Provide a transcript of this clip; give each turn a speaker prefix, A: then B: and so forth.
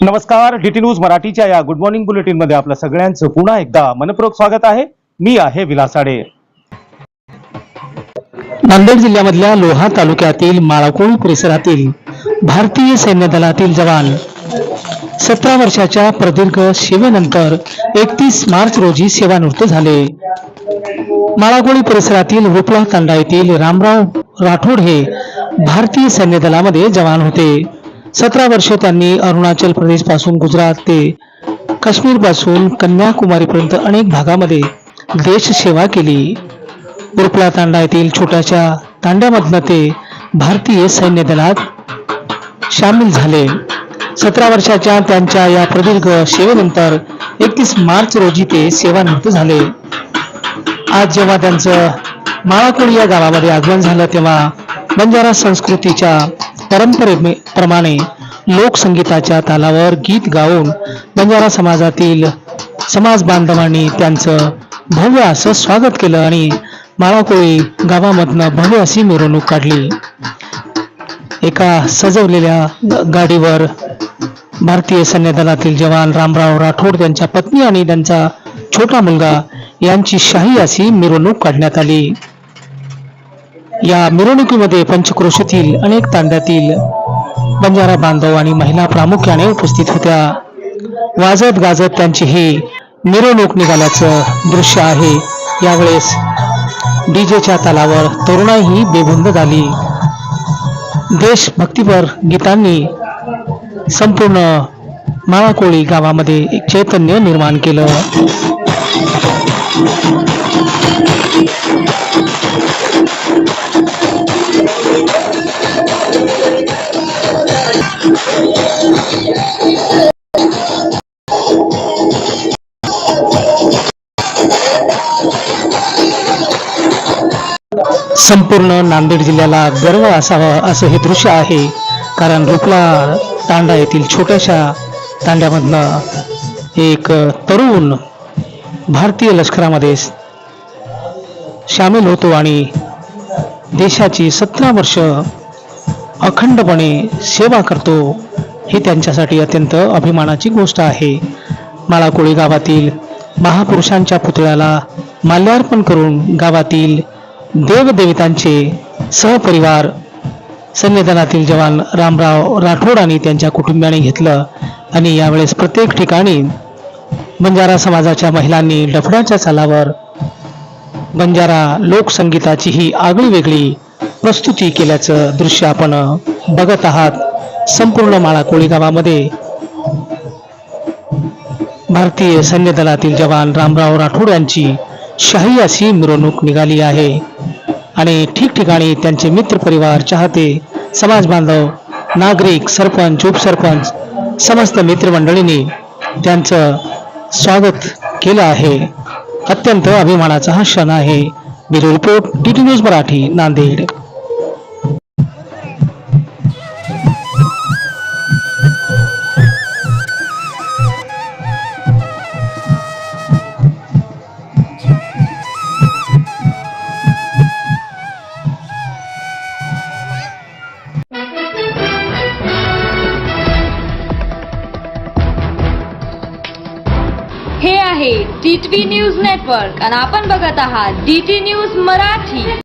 A: नमस्कार, DT news मराठीच्या या गुड मॉर्निंग बुलेटिन मध्ये आपलं सगळ्यांचं पुन्हा एकदा मनपूर्वक स्वागत आहे. मी आहे विलासाडे.
B: नांदेड जिल्ह्यामधल्या लोहा तालुक्यातील माळाकोळी परिसरातील भारतीय सैन्य दलातील जवान 17 वर्षाच्या प्रदीर्घ सेवेनंतर 31 मार्च रोजी सेवानिवृत्त झाले. माळाकोळी परिसरातील रुपला तांडा येथील रामराव राठोड हे भारतीय सैन्य दलामध्ये जवान होते. 17 वर्षे त्यांनी अरुणाचल प्रदेश पासून गुजरात ते काश्मीर पासून कन्याकुमारीपर्यंत अनेक भागामध्ये देश सेवा केली. रुपला तांडा येथील छोट्याशा तांड्यामधनं ते भारतीय सैन्य दलात सामील झाले. 17 वर्षाच्या त्यांच्या या प्रदीर्घ सेवेनंतर 31 मार्च रोजी ते सेवानिवृत्त झाले. आज जेव्हा त्यांचं माळाकोळी या गावामध्ये आगमन झालं तेव्हा बंजारा संस्कृतीच्या परंपरेप्रमाणे लोकसंगीताच्या तालावर गीत गाऊन बंजारा समाजातील समाज बांधवांनी त्यांचं भव्य असं स्वागत केलं आणि माळाकोळी गावामधनं भव्य अशी मिरवणूक काढली. एका सजवलेल्या गाडीवर भारतीय सैन्य दलातील जवान रामराव राठोड, त्यांच्या पत्नी आणि त्यांचा छोटा मुलगा यांची शाही अशी मिरवणूक काढण्यात आली. या मिरवणुकीमध्ये पंचक्रोशीतील अनेक तांड्यातील बंजारा बांधव आणि महिला प्रामुख्याने उपस्थित होत्या. वाजत गाजत त्यांची ही मिरवणूक निघाल्याचं दृश्य आहे. यावेळेस डीजेच्या तालावर तरुणाईही बेबुंद झाली. देशभक्तीपर गीतांनी संपूर्ण माळाकोळी गावामध्ये एक चैतन्य निर्माण केलं. संपूर्ण नांदेड जिल्ह्याला गर्व असावा असं हे दृश्य आहे. कारण रुपला तांडा येथील छोट्याशा तांड्यामधनं एक तरुण भारतीय लष्करामध्ये सामील होतो आणि देशाची 17 वर्ष अखंडपणे सेवा करतो. ही त्यांच्यासाठी अत्यंत अभिमानाची गोष्ट आहे. माळाकोळी गावातील महापुरुषांच्या पुतळ्याला माल्यार्पण करून गावातील देवदेवतांचे सहपरिवार सैन्य दलातील जवान रामराव राठोड आणि त्यांच्या कुटुंबियांनी घेतलं. आणि यावेळेस प्रत्येक ठिकाणी बंजारा समाजाच्या महिलांनी डफड्याच्या चालावर बंजारा लोकसंगीताची ही आगळी वेगळी प्रस्तुती केल्याचं दृश्य आपण बघत आहात. संपूर्ण माळाकोळी गावामध्ये भारतीय सैन्य दलातील जवान रामराव राठोड यांची शाही अशी मिरवणूक निघाली आहे. आणि ठिकठिकाणी त्यांचे मित्रपरिवार, चाहते, समाज बांधव, नागरिक, सरपंच, उपसरपंच, समस्त मित्रमंडळींनी त्यांचं स्वागत केलं आहे. अत्यंत अभिमानाचा हा क्षण आहे. Bureau report, DT news Marathi, Nanded.
C: हे आहे DTV न्यूज नेटवर्क आणि आपण बघत आहात DT न्यूज मराठी.